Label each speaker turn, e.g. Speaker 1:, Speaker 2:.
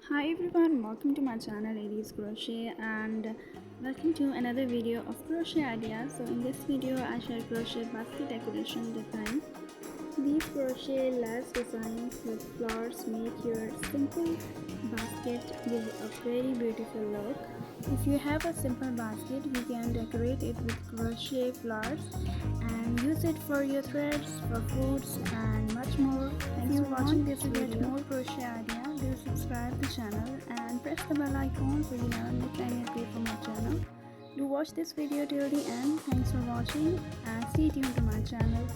Speaker 1: Hi everyone, welcome to my channel Aries Crochet and welcome to another video of crochet ideas. So in this video I share crochet basket decoration design. These crochet lace designs with flowers make your simple basket give a very beautiful look. If you have a simple basket, you can decorate it with crochet flowers and use it for your threads, for foods and much more. Thanks for watching this video. To get more crochet ideas, do subscribe the channel and press the bell icon so you never miss any update from my channel. Do watch this video till the end. Thanks for watching and stay tuned to my channel.